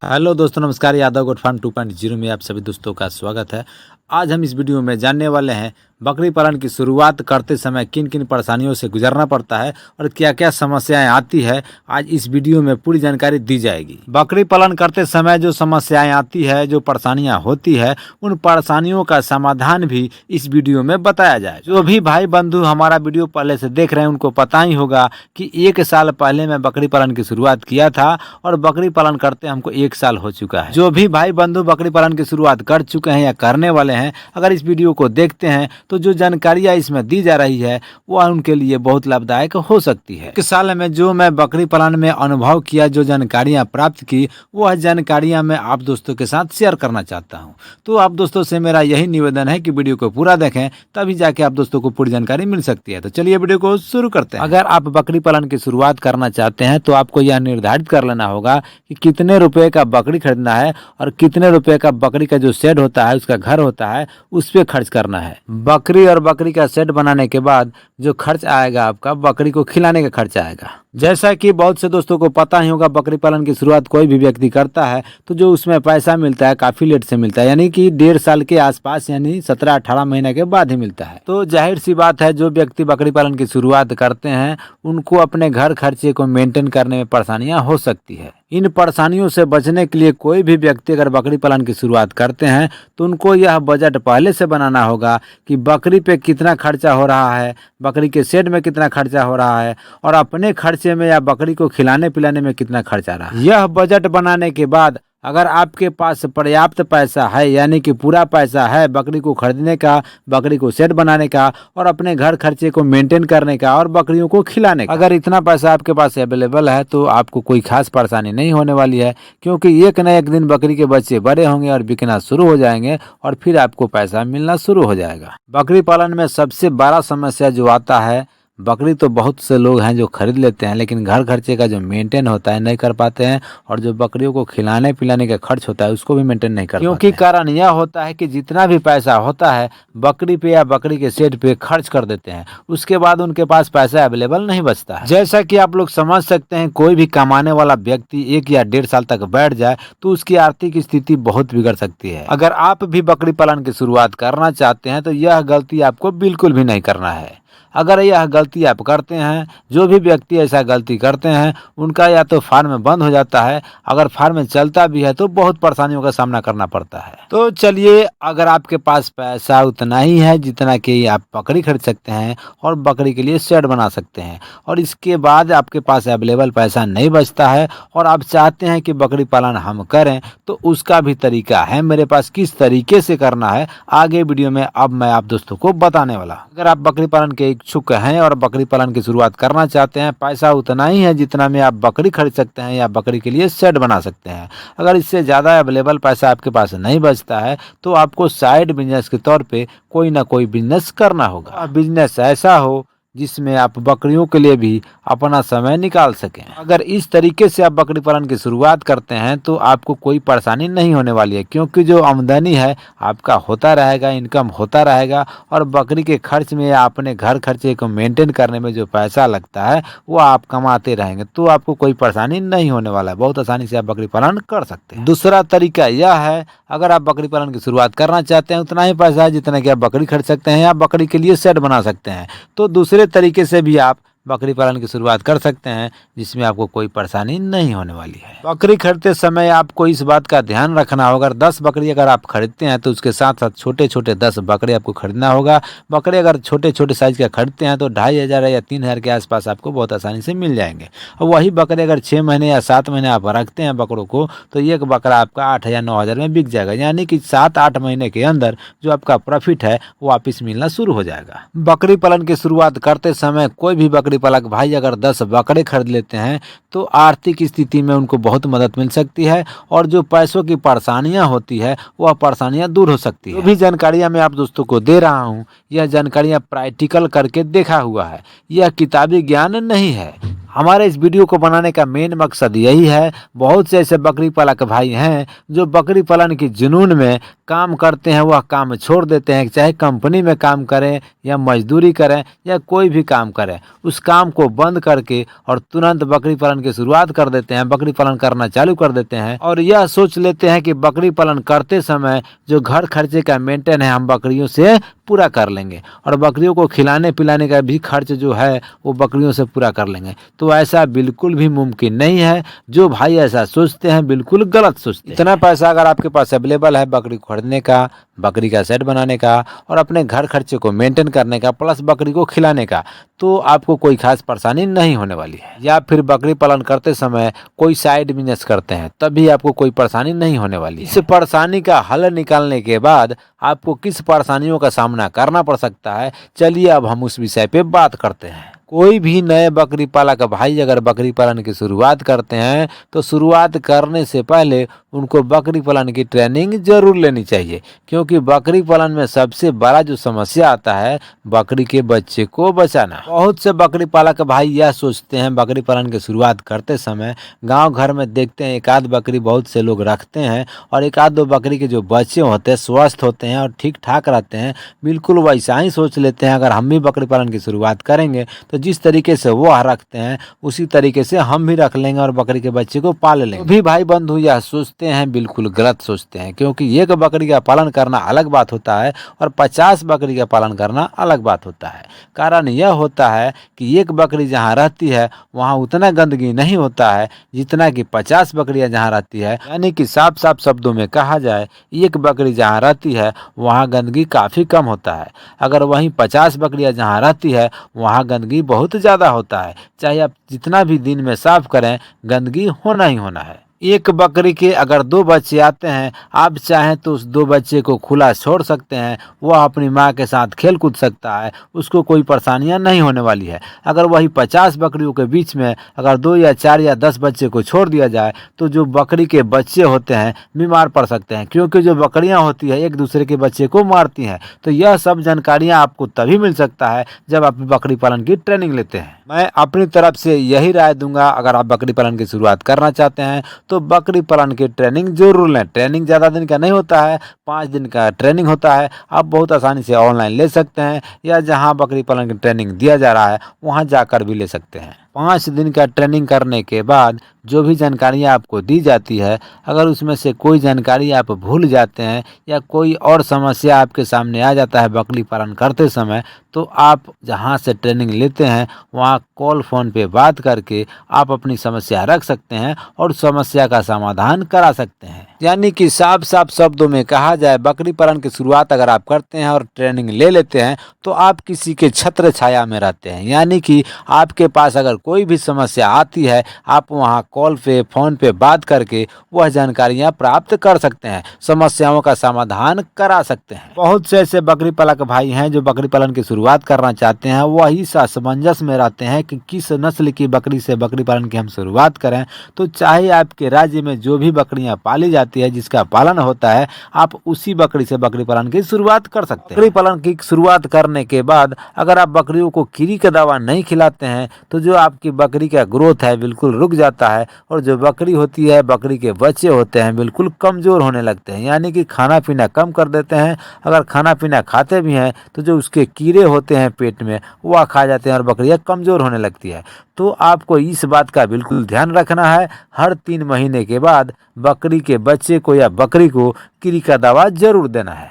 Hello दोस्तों, नमस्कार। Yadav goat farm 2.0 में आप सभी दोस्तों का स्वागत है। आज हम इस वीडियो में जानने वाले हैं बकरी पालन की शुरुआत करते समय किन किन परेशानियों से गुजरना पड़ता है और क्या क्या समस्याएं आती है। आज इस वीडियो में पूरी जानकारी दी जाएगी। बकरी पालन करते समय जो समस्याएं आती है, जो परेशानियां होती है, उन परेशानियों का समाधान भी इस वीडियो में बताया जाए। जो भी भाई बंधु हमारा वीडियो पहले से देख रहे हैं उनको पता ही होगा कि 1 साल पहले मैं बकरी पालन की शुरुआत किया था और बकरी पालन करते हमको 1 साल हो चुका है। जो भी भाई बंधु बकरी पालन की शुरुआत कर चुके हैं या करने वाले हैं, अगर इस वीडियो को देखते हैं तो जो जानकारियां इसमें दी जा रही है वह उनके लिए बहुत लाभदायक हो सकती है। 1 साल में जो मैं बकरी पालन में अनुभव किया, जो जानकारियां प्राप्त की, वह जानकारियां मैं आप दोस्तों के साथ शेयर करना चाहता हूं। तो आप दोस्तों से मेरा यही निवेदन है कि वीडियो को पूरा देखें, तभी जाके आप दोस्तों को पूरी जानकारी मिल सकती है। तो चलिए वीडियो को शुरू करते हैं। अगर आप बकरी पालन की शुरुआत करना चाहते हैं तो आपको यह निर्धारित कर लेना होगा कि कितने रुपए का बकरी खरीदना है और कितने रुपए का बकरी का जो शेड होता है, उसका घर होता है, उस पे खर्च करना है। बकरी और बकरी का शेड बनाने के बाद जो खर्च आएगा आपका, बकरी को खिलाने का खर्च आएगा। जैसा कि बहुत से दोस्तों को पता ही होगा, बकरी पालन की शुरुआत कोई भी व्यक्ति करता है तो जो उसमें पैसा मिलता है काफी लेट से मिलता है, यानी कि 1.5 साल के आसपास, यानी 17-18 महीने के बाद ही मिलता है। तो जाहिर सी बात है, जो व्यक्ति बकरी पालन की शुरुआत करते हैं उनको अपने घर खर्चे को मेंटेन करने में परेशानियां हो सकती है। इन परेशानियों से बचने के लिए कोई भी व्यक्ति अगर बकरी पालन की शुरुआत करते हैं तो उनको यह बजट पहले से बनाना होगा कि बकरी पे कितना खर्चा हो रहा है, बकरी के शेड में कितना खर्चा हो रहा है और अपने खर्चे में या बकरी को खिलाने पिलाने में कितना खर्चा रहा है। यह बजट बनाने के बाद अगर आपके पास पर्याप्त पैसा है, यानी कि पूरा पैसा है बकरी को खरीदने का, बकरी को सेट बनाने का और अपने घर खर्चे को मेंटेन करने का और बकरियों को खिलाने का, अगर इतना पैसा आपके पास अवेलेबल है तो आपको कोई खास परेशानी नहीं होने वाली है, क्योंकि एक न एक दिन बकरी के बच्चे बड़े होंगे और बिकना शुरू हो जाएंगे और फिर आपको पैसा मिलना शुरू हो जाएगा। बकरी पालन में सबसे बड़ा समस्या जो आता है, बकरी तो बहुत से लोग हैं जो खरीद लेते हैं लेकिन घर खर्चे का जो मेंटेन होता है नहीं कर पाते हैं, और जो बकरियों को खिलाने पिलाने का खर्च होता है उसको भी मेंटेन नहीं कर पाते। क्योंकि कारण यह होता है कि जितना भी पैसा होता है बकरी पे या बकरी के शेड पे खर्च कर देते हैं, उसके बाद उनके पास पैसा अवेलेबल नहीं बचता है। जैसा कि आप लोग समझ सकते हैं, कोई भी कमाने वाला व्यक्ति 1 या 1.5 साल तक बैठ जाए तो उसकी आर्थिक स्थिति बहुत बिगड़ सकती है। अगर आप भी बकरी पालन की शुरुआत करना चाहते हैं तो यह गलती आपको बिल्कुल भी नहीं करना है। अगर यह गलती आप करते हैं, जो भी व्यक्ति ऐसा गलती करते हैं उनका या तो फार्म बंद हो जाता है, अगर फार्म चलता भी है तो बहुत परेशानियों का सामना करना पड़ता है। तो चलिए, अगर आपके पास पैसा उतना ही है जितना कि आप बकरी खरीद सकते हैं और बकरी के लिए शेड बना सकते हैं, और इसके बाद आपके पास अवेलेबल पैसा नहीं बचता है और आप चाहते हैं कि बकरी पालन हम करें, तो उसका भी तरीका है मेरे पास। किस तरीके से करना है आगे वीडियो में अब मैं आप दोस्तों को बताने वाला। अगर आप बकरी पालन के इच्छुक हैं और बकरी पालन की शुरुआत करना चाहते हैं, पैसा उतना ही है जितना में आप बकरी खरीद सकते हैं या बकरी के लिए शेड बना सकते हैं, अगर इससे ज़्यादा अवेलेबल पैसा आपके पास नहीं बचता है तो आपको साइड बिजनेस के तौर पे कोई ना कोई बिजनेस करना होगा। बिजनेस ऐसा हो जिसमें आप बकरियों के लिए भी अपना समय निकाल सकें। अगर इस तरीके से आप बकरी पालन की शुरुआत करते हैं तो आपको कोई परेशानी नहीं होने वाली है, क्योंकि जो आमदनी है आपका होता रहेगा, इनकम होता रहेगा, और बकरी के खर्च में या अपने घर खर्चे को मेंटेन करने में जो पैसा लगता है वो आप कमाते रहेंगे, तो आपको कोई परेशानी नहीं होने वाला है। बहुत आसानी से आप बकरी पालन कर सकते हैं। दूसरा तरीका यह है, अगर आप बकरी पालन की शुरुआत करना चाहते हैं, उतना ही पैसा है जितना कि आप बकरी खरीद सकते हैं या बकरी के लिए शेड बना सकते हैं, तो दूसरे तरीके से भी आप बकरी पालन की शुरुआत कर सकते हैं जिसमें आपको कोई परेशानी नहीं होने वाली है। बकरी खरीदते समय आपको इस बात का ध्यान रखना होगा, 10 बकरी अगर आप खरीदते हैं तो उसके साथ साथ छोटे छोटे 10 बकरे आपको खरीदना होगा। बकरे अगर छोटे छोटे साइज का खरीदते हैं तो 2500 या 3000 के आसपास आपको बहुत आसानी से मिल जाएंगे, और वही बकरे अगर 6 महीने या 7 महीने आप रखते हैं बकरों को, तो एक बकरा आपका 8 या 9000 में बिक जाएगा, यानी कि 7-8 महीने के अंदर जो आपका प्रॉफिट है वो वापिस मिलना शुरू हो जाएगा। बकरी पालन की शुरुआत करते समय कोई भी बकरी पालक भाई अगर 10 बकरे खरीद लेते हैं तो आर्थिक स्थिति में उनको बहुत मदद मिल सकती है, और जो पैसों की परेशानियां होती है वह परेशानियां दूर हो सकती है। जो भी जानकारियां मैं आप दोस्तों को दे रहा हूं, यह जानकारियां प्रैक्टिकल करके देखा हुआ है, यह किताबी ज्ञान नहीं है। हमारे इस वीडियो को बनाने का मेन मकसद यही है, बहुत से ऐसे बकरी पालक भाई हैं जो बकरी पालन की जुनून में काम करते हैं, वह काम छोड़ देते हैं, चाहे कंपनी में काम करें या मजदूरी करें या कोई भी काम करें, उस काम को बंद करके और तुरंत बकरी पालन की शुरुआत कर देते हैं, बकरी पालन करना चालू कर देते हैं और यह सोच लेते हैं कि बकरी पालन करते समय जो घर खर्चे का मेंटेन है हम बकरियों से पूरा कर लेंगे और बकरियों को खिलाने पिलाने का भी खर्च जो है वो बकरियों से पूरा कर लेंगे। तो ऐसा बिल्कुल भी मुमकिन नहीं है। जो भाई ऐसा सोचते हैं बिल्कुल गलत सोचते हैं। इतना पैसा अगर आपके पास अवेलेबल है बकरी खरीदने का, बकरी का सेट बनाने का और अपने घर खर्चे को मेंटेन करने का प्लस बकरी को खिलाने का, तो आपको कोई खास परेशानी नहीं होने वाली है। या फिर बकरी पालन करते समय कोई साइड बिजनेस करते हैं तब भी आपको कोई परेशानी नहीं होने वाली है। इस परेशानी का हल निकालने के बाद आपको किस परेशानियों का सामना करना पड़ सकता है, चलिए अब हम उस विषय पे बात करते हैं। कोई भी नए बकरी पालक भाई अगर बकरी पालन की शुरुआत करते हैं तो शुरुआत करने से पहले उनको बकरी पालन की ट्रेनिंग जरूर लेनी चाहिए, क्योंकि बकरी पालन में सबसे बड़ा जो समस्या आता है बकरी के बच्चे को बचाना। बहुत से बकरी पालक भाई यह सोचते हैं बकरी पालन की शुरुआत करते समय, गांव घर में देखते हैं एक आध बकरी बहुत से लोग रखते हैं और एक आध दो बकरी के जो बच्चे होते हैं स्वस्थ होते हैं और ठीक ठाक रहते हैं, बिल्कुल वैसा ही सोच लेते हैं अगर हम भी बकरी पालन की शुरुआत करेंगे तो जिस तरीके से वो रखते हैं उसी तरीके से हम भी रख लेंगे और बकरी के बच्चे को पाल लेंगे। तो भी भाई बंधु यह सोचते हैं बिल्कुल गलत सोचते हैं, क्योंकि एक बकरी का पालन करना अलग बात होता है और 50 बकरी का पालन करना अलग बात होता है। कारण यह होता है कि एक बकरी जहाँ रहती है वहाँ उतना गंदगी नहीं होता है जितना कि 50 बकरियां जहाँ रहती है। यानी कि साफ साफ शब्दों में कहा जाए एक बकरी जहाँ रहती है वहाँ गंदगी काफ़ी कम होता है, अगर वहीं 50 बकरियां जहाँ रहती है वहाँ गंदगी बहुत ज़्यादा होता है। चाहे आप जितना भी दिन में साफ करें गंदगी होना ही होना है। एक बकरी के अगर 2 बच्चे आते हैं, आप चाहें तो उस 2 बच्चे को खुला छोड़ सकते हैं, वह अपनी माँ के साथ खेल कूद सकता है, उसको कोई परेशानियां नहीं होने वाली है। अगर वही 50 बकरियों के बीच में अगर 2 या 4 या 10 बच्चे को छोड़ दिया जाए तो जो बकरी के बच्चे होते हैं बीमार पड़ सकते हैं, क्योंकि जो बकरियाँ होती है एक दूसरे के बच्चे को मारती हैं। तो यह सब जानकारियाँ आपको तभी मिल सकता है जब आप बकरी पालन की ट्रेनिंग लेते हैं। मैं अपनी तरफ से यही राय दूंगा, अगर आप बकरी पालन की शुरुआत करना चाहते हैं तो बकरी पालन की ट्रेनिंग जरूर लें। ट्रेनिंग ज़्यादा दिन का नहीं होता है, 5 दिन का ट्रेनिंग होता है। आप बहुत आसानी से ऑनलाइन ले सकते हैं या जहां बकरी पालन की ट्रेनिंग दिया जा रहा है वहां जाकर भी ले सकते हैं। 5 दिन का ट्रेनिंग करने के बाद जो भी जानकारियाँ आपको दी जाती है, अगर उसमें से कोई जानकारी आप भूल जाते हैं या कोई और समस्या आपके सामने आ जाता है बकरी पालन करते समय, तो आप जहां से ट्रेनिंग लेते हैं वहां कॉल फ़ोन पे बात करके आप अपनी समस्या रख सकते हैं और समस्या का समाधान करा सकते हैं। यानी कि साफ साफ शब्दों में कहा जाए, बकरी पालन की शुरुआत अगर आप करते हैं और ट्रेनिंग ले लेते हैं तो आप किसी के छत्र छाया में रहते हैं। यानी कि आपके पास अगर कोई भी समस्या आती है आप वहां कॉल पे फ़ोन पे बात करके वह जानकारियां प्राप्त कर सकते हैं, समस्याओं का समाधान करा सकते हैं। बहुत से ऐसे बकरी पालक भाई हैं जो बकरी पालन की शुरुआत करना चाहते हैं, वही असमंजस में रहते हैं कि किस नस्ल की बकरी से बकरी पालन की हम शुरुआत करें। तो चाहे आपके राज्य में जो भी बकरियां पाली जाती है, जिसका पालन होता है, आप उसी बकरी से बकरी पालन की शुरुआत कर सकते हैं। बकरी पालन की शुरुआत करने के बाद अगर आप बकरियों को कीड़ी का दवा नहीं खिलाते हैं तो जो आपकी बकरी का ग्रोथ है बिल्कुल रुक जाता है और जो बकरी होती है, बकरी के बच्चे होते हैं, बिल्कुल कमज़ोर होने लगते हैं। यानी कि खाना पीना कम कर देते हैं। अगर खाना पीना खाते भी हैं तो जो उसके कीड़े होते हैं पेट में वह खा जाते हैं और बकरियां कमज़ोर होने लगती है। तो आपको इस बात का बिल्कुल ध्यान रखना है, हर 3 महीने के बाद बकरी के बच्चे को या बकरी को कीड़ी का दवा जरूर देना है।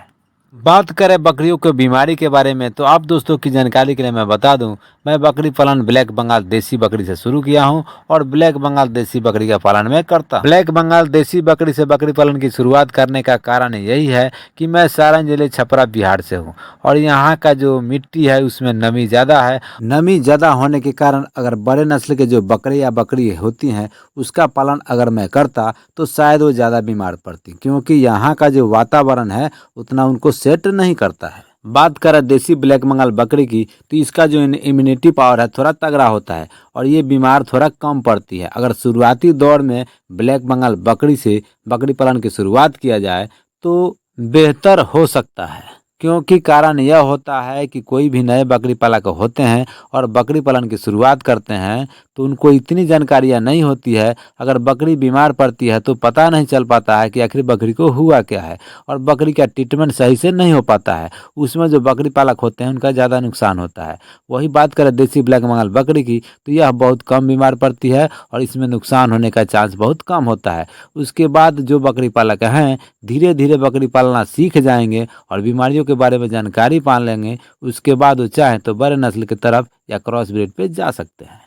बात करें बकरियों के बीमारी के बारे में तो आप दोस्तों की जानकारी के लिए मैं बता दूं, मैं बकरी पालन ब्लैक बंगाल देसी बकरी से शुरू किया हूं और ब्लैक बंगाल देसी बकरी का पालन मैं करता हूं। ब्लैक बंगाल देसी बकरी से बकरी पालन की शुरुआत करने का कारण यही है कि मैं सारण जिले छपरा बिहार से हूं और यहाँ का जो मिट्टी है उसमें नमी ज़्यादा है। नमी ज़्यादा होने के कारण अगर बड़े नस्ल के जो बकरे या बकरी होती हैं उसका पालन अगर मैं करता तो शायद वो ज़्यादा बीमार पड़ती, क्योंकि यहाँ का जो वातावरण है उतना उनको सेट नहीं करता है। बात करें देसी ब्लैक बंगाल बकरी की तो इसका जो इम्यूनिटी पावर है थोड़ा तगड़ा होता है और ये बीमार थोड़ा कम पड़ती है। अगर शुरुआती दौर में ब्लैक बंगाल बकरी से बकरी पालन की शुरुआत किया जाए तो बेहतर हो सकता है, क्योंकि कारण यह होता है कि कोई भी नए बकरी पालक होते हैं और बकरी पालन की शुरुआत करते हैं तो उनको इतनी जानकारियां नहीं होती है। अगर बकरी बीमार पड़ती है तो पता नहीं चल पाता है कि आखिर बकरी को हुआ क्या है, और बकरी का ट्रीटमेंट सही से नहीं हो पाता है। उसमें जो बकरी पालक होते हैं उनका ज़्यादा नुकसान होता है। वही बात करें देसी ब्लैक बंगाल बकरी की, तो यह बहुत कम बीमार पड़ती है और इसमें नुकसान होने का चांस बहुत कम होता है। उसके बाद जो बकरी पालक हैं धीरे धीरे बकरी पालना सीख जाएंगे और बीमारियों के बारे में जानकारी पा लेंगे। उसके बाद वो चाहे तो बड़े नस्ल की तरफ या क्रॉस ब्रीड पे जा सकते हैं।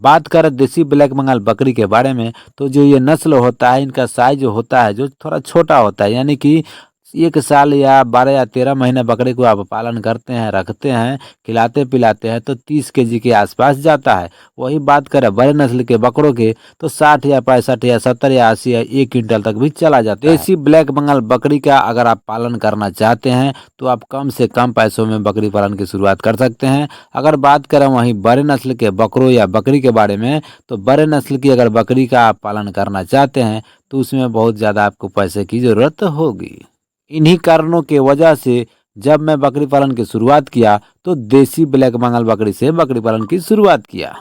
बात करें देसी ब्लैक बंगाल बकरी के बारे में, तो जो ये नस्ल होता है इनका साइज जो होता है जो थोड़ा छोटा होता है, यानी कि 1 साल या 12 या 13 महीने बकरे को आप पालन करते हैं, रखते हैं, खिलाते पिलाते हैं तो 30 केजी के आसपास जाता है। वही बात करें बड़े नस्ल के बकरों के तो 60 या 65 या 70 या 80 या 1 क्विंटल तक भी चला जाता है। देसी ब्लैक बंगाल बकरी का अगर आप पालन करना चाहते हैं तो आप कम से कम पैसों में बकरी पालन की शुरुआत कर सकते हैं। अगर बात करें वहीं बड़े नस्ल के बकरों या बकरी के बारे में, तो बड़े नस्ल की अगर बकरी का आप पालन करना चाहते हैं तो उसमें बहुत ज़्यादा आपको पैसे की ज़रूरत होगी। इन्हीं कारणों के वजह से जब मैं बकरी पालन की शुरुआत किया तो देसी ब्लैक बंगाल बकरी से बकरी पालन की शुरुआत किया।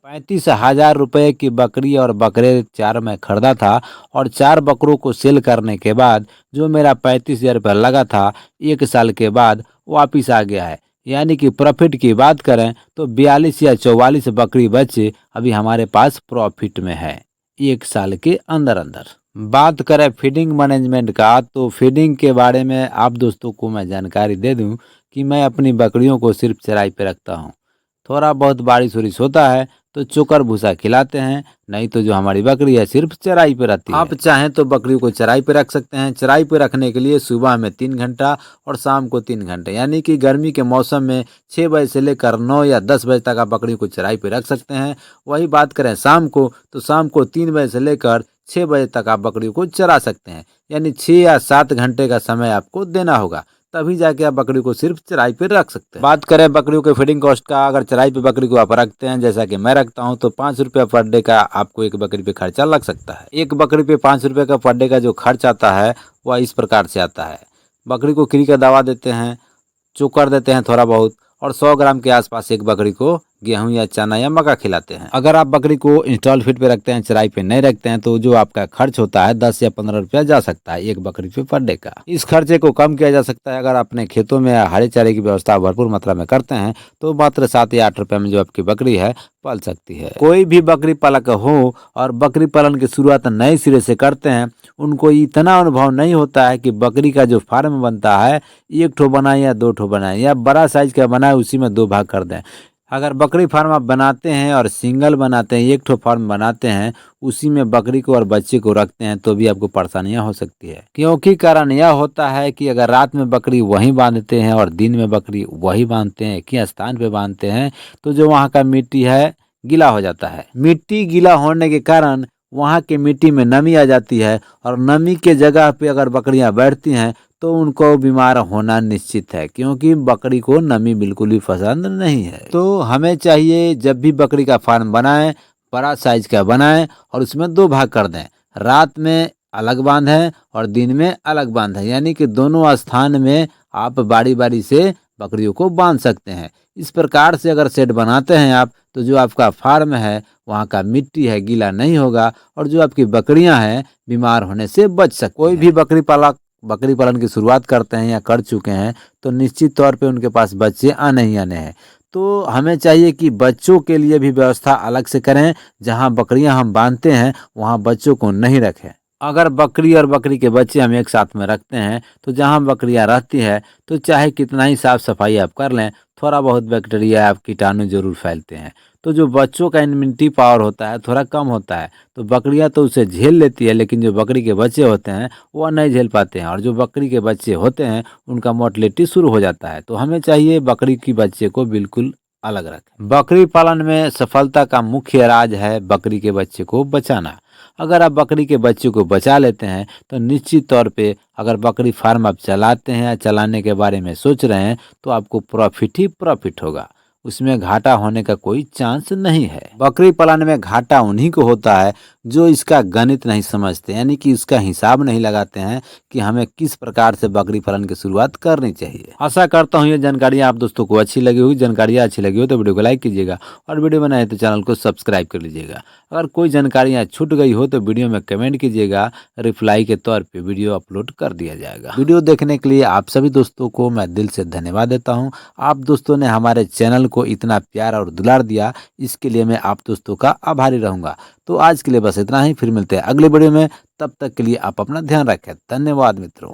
35,000 रुपये की बकरी और बकरे 4 मैं खरीदा था और 4 बकरों को सेल करने के बाद जो मेरा 35,000 रुपये लगा था 1 साल के बाद वापिस आ गया है। यानी कि प्रॉफिट की बात करें तो 42 या 44 बकरी बच्चे अभी हमारे पास प्रॉफिट में है 1 साल के अंदर अंदर। बात करें फीडिंग मैनेजमेंट का, तो फीडिंग के बारे में आप दोस्तों को मैं जानकारी दे दूं कि मैं अपनी बकरियों को सिर्फ चराई पे रखता हूं। थोड़ा बहुत बारिश वारिश होता है तो चोकर भूसा खिलाते हैं, नहीं तो जो हमारी बकरी है सिर्फ चराई पे रहती है। आप चाहें तो बकरियों को चराई पे रख सकते हैं। चराई पे रखने के लिए सुबह में 3 घंटा और शाम को 3 घंटे, यानी कि गर्मी के मौसम में 6 बजे से लेकर 9 या 10 बजे तक आप बकरियों को चराई पे रख सकते हैं। वही बात करें शाम को, तो शाम को 3 बजे से लेकर 6 बजे तक आप बकरियों को चरा सकते हैं, यानी 6 या 7 घंटे का समय आपको देना होगा, तभी जाके आप बकरी को सिर्फ चराई पे रख सकते हैं। बात करें बकरियों के फीडिंग कॉस्ट का, अगर चराई पे बकरी को आप रखते हैं जैसा कि मैं रखता हूं तो 5 रुपया पर डे का आपको एक बकरी पे खर्चा लग सकता है। एक बकरी पे 5 रुपये का पर डे का जो खर्च आता है वह इस प्रकार से आता है। बकरी को कीड़ी का दवा देते हैं, चोकर देते हैं थोड़ा बहुत, और 100 ग्राम के आसपास एक बकरी को गेहूं या चना या मक्का खिलाते हैं। अगर आप बकरी को इंस्टॉल फीड पे रखते हैं, चराई पे नहीं रखते हैं, तो जो आपका खर्च होता है 10 या 15 रुपया जा सकता है एक बकरी पे पर डे का। इस खर्चे को कम किया जा सकता है अगर अपने खेतों में हरे चारे की व्यवस्था भरपूर मात्रा में करते हैं, तो मात्र 7 या 8 रुपये में जो आपकी बकरी है पल सकती है। कोई भी बकरी पालक हो और बकरी पालन की शुरुआत नए सिरे से करते हैं, उनको इतना अनुभव नहीं होता है कि बकरी का जो फार्म बनता है 1 ठो बनाए या 2 ठो बनाए या बड़ा साइज का बनाए उसी में 2 भाग कर दें। अगर बकरी फार्म आप बनाते हैं और सिंगल बनाते हैं, 1 ठो फार्म बनाते हैं, उसी में बकरी को और बच्चे को रखते हैं, तो भी आपको परेशानियां हो सकती है। क्योंकि कारण यह होता है कि अगर रात में बकरी वहीं बांधते हैं और दिन में बकरी वहीं बांधते हैं, एक ही स्थान पे बांधते हैं, तो जो वहाँ का मिट्टी है गीला हो जाता है। मिट्टी गीला होने के कारण वहाँ की मिट्टी में नमी आ जाती है और नमी के जगह पे अगर बकरियां बैठती हैं तो उनको बीमार होना निश्चित है, क्योंकि बकरी को नमी बिल्कुल भी पसंद नहीं है। तो हमें चाहिए जब भी बकरी का फार्म बनाएं बड़ा साइज का बनाएं और उसमें 2 भाग कर दें। रात में अलग बांधें और दिन में अलग बांधें, यानी कि दोनों स्थान में आप बारी बारी से बकरियों को बांध सकते हैं। इस प्रकार से अगर सेट बनाते हैं आप, तो जो आपका फार्म है वहाँ का मिट्टी है गीला नहीं होगा और जो आपकी बकरियां हैं बीमार होने से बच सकती हैं। कोई भी बकरी पालन की शुरुआत करते हैं या कर चुके हैं तो निश्चित तौर पे उनके पास बच्चे आने ही आने हैं। तो हमें चाहिए कि बच्चों के लिए भी व्यवस्था अलग से करें। जहां बकरियां हम बांधते हैं वहां बच्चों को नहीं रखें। अगर बकरी और बकरी के बच्चे हम एक साथ में रखते हैं तो जहां बकरियां रहती है तो चाहे कितना ही साफ सफाई आप कर लें, थोड़ा बहुत बैक्टीरिया आप कीटाणु जरूर फैलते हैं। तो जो बच्चों का इम्यूनिटी पावर होता है थोड़ा कम होता है, तो बकरियां तो उसे झेल लेती है, लेकिन जो बकरी के बच्चे होते हैं वह नहीं झेल पाते हैं, और जो बकरी के बच्चे होते हैं उनका मोर्टेलिटी शुरू हो जाता है। तो हमें चाहिए बकरी की बच्चे को बिल्कुल अलग रखें। बकरी पालन में सफलता का मुख्य राज है बकरी के बच्चे को बचाना। अगर आप बकरी के बच्चे को बचा लेते हैं तो निश्चित तौर पे अगर बकरी फार्म आप चलाते हैं या चलाने के बारे में सोच रहे हैं तो आपको प्रॉफिट ही प्रॉफिट होगा, उसमें घाटा होने का कोई चांस नहीं है। बकरी पालन में घाटा उन्हीं को होता है जो इसका गणित नहीं समझते, यानी कि इसका हिसाब नहीं लगाते हैं कि हमें किस प्रकार से बकरी पालन की शुरुआत करनी चाहिए। आशा करता हूँ ये जानकारी आप दोस्तों को अच्छी लगी होगी। जानकारियाँ अच्छी लगी हो तो वीडियो को लाइक कीजिएगा और वीडियो बनाए तो चैनल को सब्सक्राइब कर लीजिएगा। अगर कोई जानकारियाँ छूट गई हो तो वीडियो में कमेंट कीजिएगा, रिप्लाई के तौर पे वीडियो अपलोड कर दिया जाएगा। वीडियो देखने के लिए आप सभी दोस्तों को मैं दिल से धन्यवाद देता हूँ। आप दोस्तों ने हमारे चैनल को इतना प्यार और दुलार दिया, इसके लिए मैं आप दोस्तों का आभारी रहूँगा। तो आज के लिए बस इतना ही, फिर मिलते हैं अगले वीडियो में। तब तक के लिए आप अपना ध्यान रखें। धन्यवाद मित्रों।